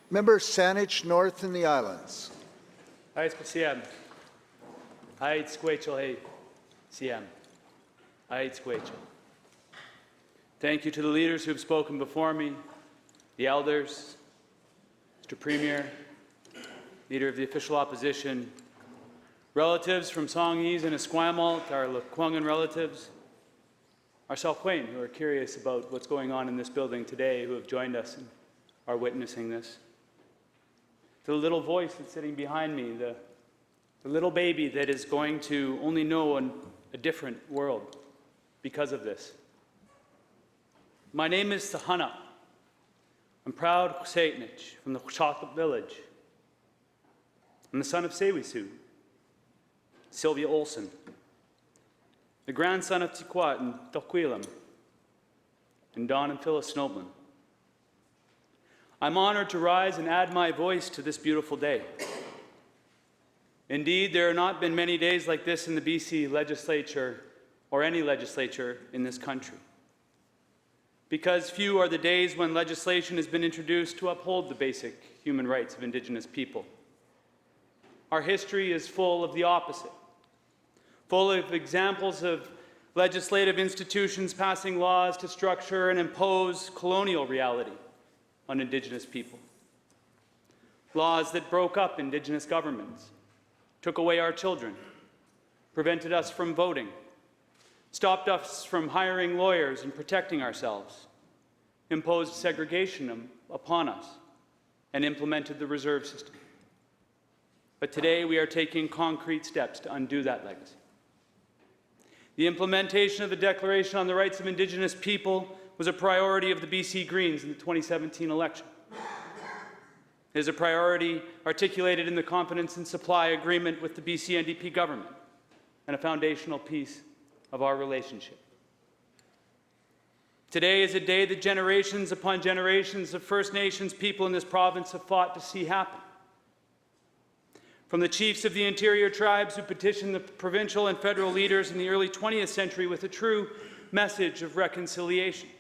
Member Saanich North in the Islands. SIÁM. SZIÁM. SZIÁM. Thank you to the leaders who have spoken before me, the elders, Mr. Premier, Leader of the Official Opposition, relatives from Songhees and Esquimalt, our ʷəŋin relatives, our SƐLELW ÁÁN, who are curious about what's going on in this building today, who have joined us and are witnessing this. To the little voice that's sitting behind me, the little baby that is going to only know a different world because of this. My name is SÄH. I'm proud Saitnich from the chocolate village. I'm the son of SEWISU, Sylvia Olsen, the grandson of Tiquat and Toquilam, and Don and Phyllis Snowblin. I'm honored to rise and add my voice to this beautiful day. Indeed, there have not been many days like this in the BC legislature or any legislature in this country, because few are the days when legislation has been introduced to uphold the basic human rights of Indigenous people. Our history is full of the opposite, full of examples of legislative institutions passing laws to structure and impose colonial reality on Indigenous people. Laws that broke up Indigenous governments, took away our children, prevented us from voting, stopped us from hiring lawyers and protecting ourselves, imposed segregation upon us, and implemented the reserve system. But today we are taking concrete steps to undo that legacy. The implementation of the Declaration on the Rights of Indigenous People was a priority of the BC Greens in the 2017 election. It is a priority articulated in the Confidence and Supply Agreement with the BC NDP government and a foundational piece of our relationship. Today is a day that generations upon generations of First Nations people in this province have fought to see happen. From the chiefs of the interior tribes who petitioned the provincial and federal leaders in the early 20th century with a true message of reconciliation,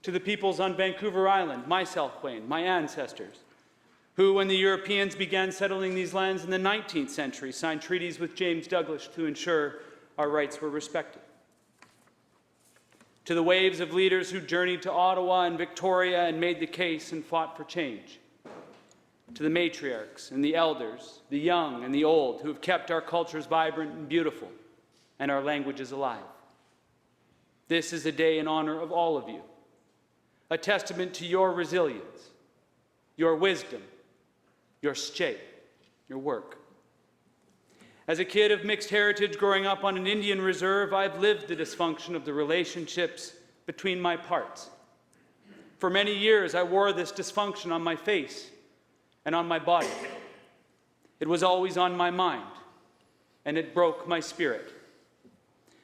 to the peoples on Vancouver Island, my SÄLELW ÁÁN, my ancestors, who, when the Europeans began settling these lands in the 19th century, signed treaties with James Douglas to ensure our rights were respected. To the waves of leaders who journeyed to Ottawa and Victoria and made the case and fought for change. To the matriarchs and the elders, the young and the old, who have kept our cultures vibrant and beautiful and our languages alive. This is a day in honor of all of you, a testament to your resilience, your wisdom, your SZIÁM, your work. As a kid of mixed heritage growing up on an Indian reserve, I've lived the dysfunction of the relationships between my parts. For many years, I wore this dysfunction on my face and on my body. It was always on my mind, and it broke my spirit.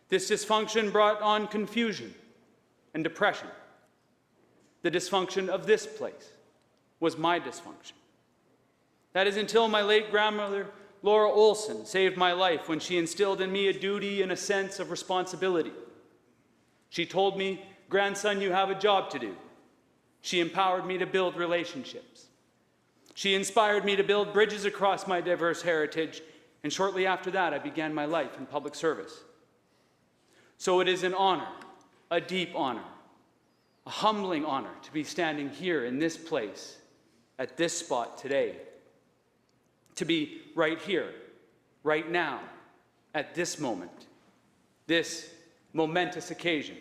This dysfunction brought on confusion and depression. The dysfunction of this place was my dysfunction. That is until my late grandmother, Laura Olsen, saved my life when she instilled in me a duty and a sense of responsibility. She told me, "Grandson, you have a job to do." She empowered me to build relationships. She inspired me to build bridges across my diverse heritage, and shortly after that, I began my life in public service. So it is an honor, a deep honor, a humbling honor to be standing here in this place, at this spot today, to be right here, right now, at this moment, this momentous occasion.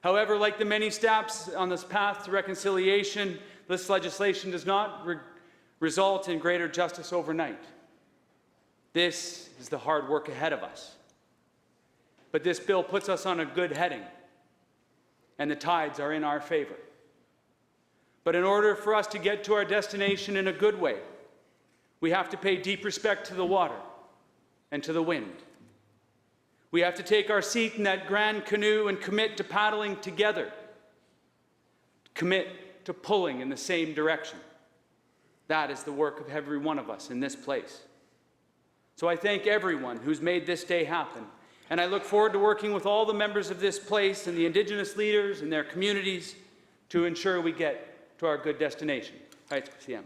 However, like the many steps on this path to reconciliation, this legislation does not result in greater justice overnight. This is the hard work ahead of us. But this bill puts us on a good heading, and the tides are in our favor. But in order for us to get to our destination in a good way, we have to pay deep respect to the water and to the wind. We have to take our seat in that grand canoe and commit to paddling together, commit to pulling in the same direction. That is the work of every one of us in this place. So I thank everyone who's made this day happen, and I look forward to working with all the members of this place and the Indigenous leaders and their communities to ensure we get to our good destination, SIÁM.